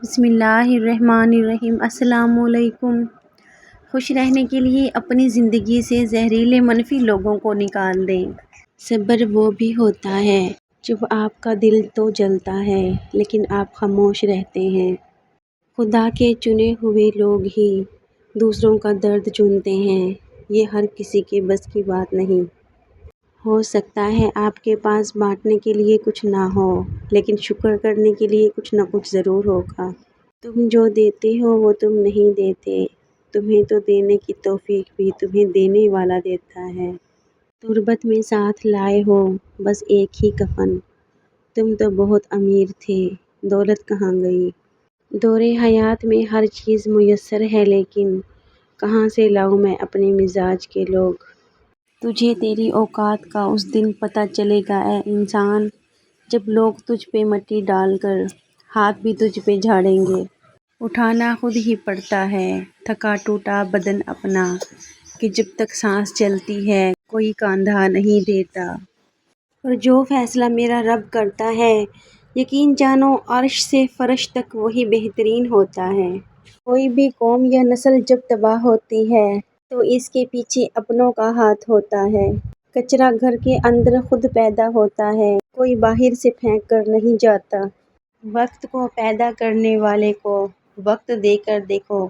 بسم اللہ الرحمن الرحیم۔ السلام علیکم۔ خوش رہنے کے لیے اپنی زندگی سے زہریلے منفی لوگوں کو نکال دیں۔ صبر وہ بھی ہوتا ہے جب آپ کا دل تو جلتا ہے لیکن آپ خاموش رہتے ہیں۔ خدا کے چنے ہوئے لوگ ہی دوسروں کا درد چنتے ہیں، یہ ہر کسی کے بس کی بات نہیں۔ ہو سکتا ہے آپ کے پاس بانٹنے کے لیے کچھ نہ ہو، لیکن شکر کرنے کے لیے کچھ نہ کچھ ضرور ہوگا۔ تم جو دیتے ہو وہ تم نہیں دیتے، تمہیں تو دینے کی توفیق بھی تمہیں دینے والا دیتا ہے۔ تربت میں ساتھ لائے ہو بس ایک ہی کفن، تم تو بہت امیر تھے، دولت کہاں گئی؟ دور حیات میں ہر چیز میسر ہے لیکن کہاں سے لاؤں میں اپنے مزاج کے لوگ؟ تجھے تیری اوقات کا اس دن پتہ چلے گا اے انسان، جب لوگ تجھ پہ مٹی ڈال کر ہاتھ بھی تجھ پہ جھاڑیں گے۔ اٹھانا خود ہی پڑتا ہے تھکا ٹوٹا بدن اپنا، کہ جب تک سانس چلتی ہے کوئی کاندھا نہیں دیتا۔ اور جو فیصلہ میرا رب کرتا ہے، یقین جانو عرش سے فرش تک وہی بہترین ہوتا ہے۔ کوئی بھی قوم یا نسل جب تباہ ہوتی ہے تو اس کے پیچھے اپنوں کا ہاتھ ہوتا ہے۔ کچرا گھر کے اندر خود پیدا ہوتا ہے، کوئی باہر سے پھینک کر نہیں جاتا۔ وقت کو پیدا کرنے والے کو وقت دے کر دیکھو،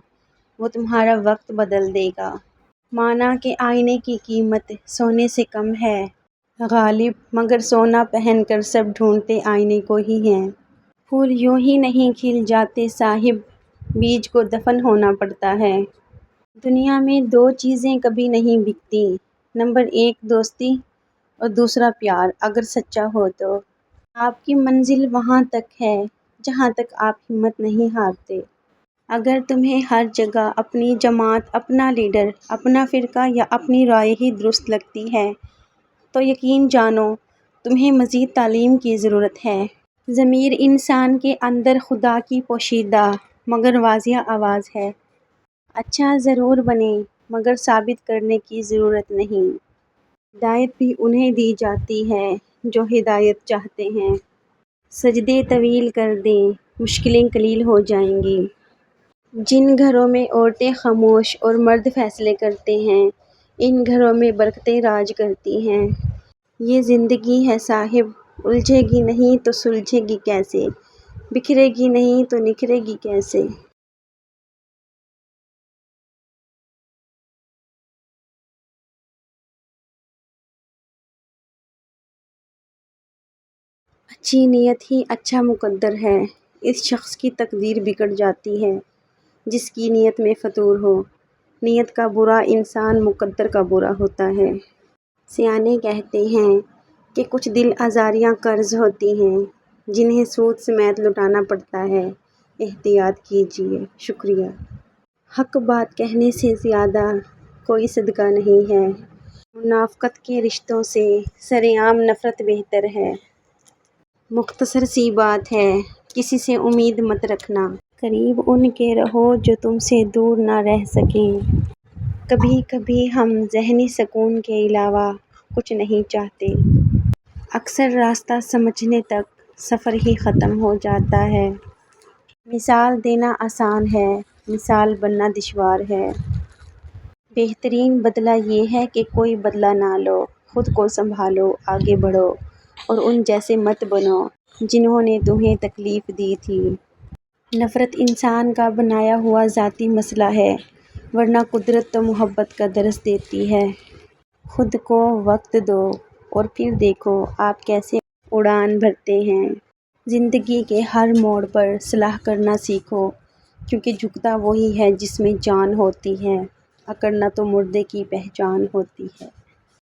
وہ تمہارا وقت بدل دے گا۔ مانا کہ آئینے کی قیمت سونے سے کم ہے غالب، مگر سونا پہن کر سب ڈھونڈتے آئینے کو ہی ہیں۔ پھول یوں ہی نہیں کھل جاتے صاحب، بیج کو دفن ہونا پڑتا ہے۔ دنیا میں دو چیزیں کبھی نہیں بکتی، نمبر 1 دوستی اور دوسرا پیار، اگر سچا ہو تو۔ آپ کی منزل وہاں تک ہے جہاں تک آپ ہمت نہیں ہارتے۔ اگر تمہیں ہر جگہ اپنی جماعت، اپنا لیڈر، اپنا فرقہ یا اپنی رائے ہی درست لگتی ہے تو یقین جانو تمہیں مزید تعلیم کی ضرورت ہے۔ ضمیر انسان کے اندر خدا کی پوشیدہ مگر واضح آواز ہے، اچھا ضرور بنیں مگر ثابت کرنے کی ضرورت نہیں۔ ہدایت بھی انہیں دی جاتی ہے جو ہدایت چاہتے ہیں۔ سجدے طویل کر دیں، مشکلیں قلیل ہو جائیں گی۔ جن گھروں میں عورتیں خاموش اور مرد فیصلے کرتے ہیں، ان گھروں میں برکتیں راج کرتی ہیں۔ یہ زندگی ہے صاحب، الجھے گی نہیں تو سلجھے گی کیسے؟ بکھرے گی نہیں تو نکھرے گی کیسے؟ اچھی نیت ہی اچھا مقدر ہے، اس شخص کی تقدیر بگڑ جاتی ہے جس کی نیت میں فطور ہو۔ نیت کا برا انسان مقدر کا برا ہوتا ہے۔ سیانے کہتے ہیں کہ کچھ دل آزاریاں قرض ہوتی ہیں جنہیں سود سمیت لوٹانا پڑتا ہے، احتیاط کیجیے۔ شکریہ۔ حق بات کہنے سے زیادہ کوئی صدقہ نہیں ہے، منافقت کے رشتوں سے سرعام نفرت بہتر ہے۔ مختصر سی بات ہے، کسی سے امید مت رکھنا۔ قریب ان کے رہو جو تم سے دور نہ رہ سکیں۔ کبھی کبھی ہم ذہنی سکون کے علاوہ کچھ نہیں چاہتے، اکثر راستہ سمجھنے تک سفر ہی ختم ہو جاتا ہے۔ مثال دینا آسان ہے، مثال بننا دشوار ہے۔ بہترین بدلہ یہ ہے کہ کوئی بدلہ نہ لو، خود کو سنبھالو، آگے بڑھو اور ان جیسے مت بنو جنہوں نے تمہیں تکلیف دی تھی۔ نفرت انسان کا بنایا ہوا ذاتی مسئلہ ہے، ورنہ قدرت تو محبت کا درس دیتی ہے۔ خود کو وقت دو اور پھر دیکھو آپ کیسے اڑان بھرتے ہیں۔ زندگی کے ہر موڑ پر صلاح کرنا سیکھو، کیونکہ جھکتا وہی ہے جس میں جان ہوتی ہے، اکڑنا تو مردے کی پہچان ہوتی ہے۔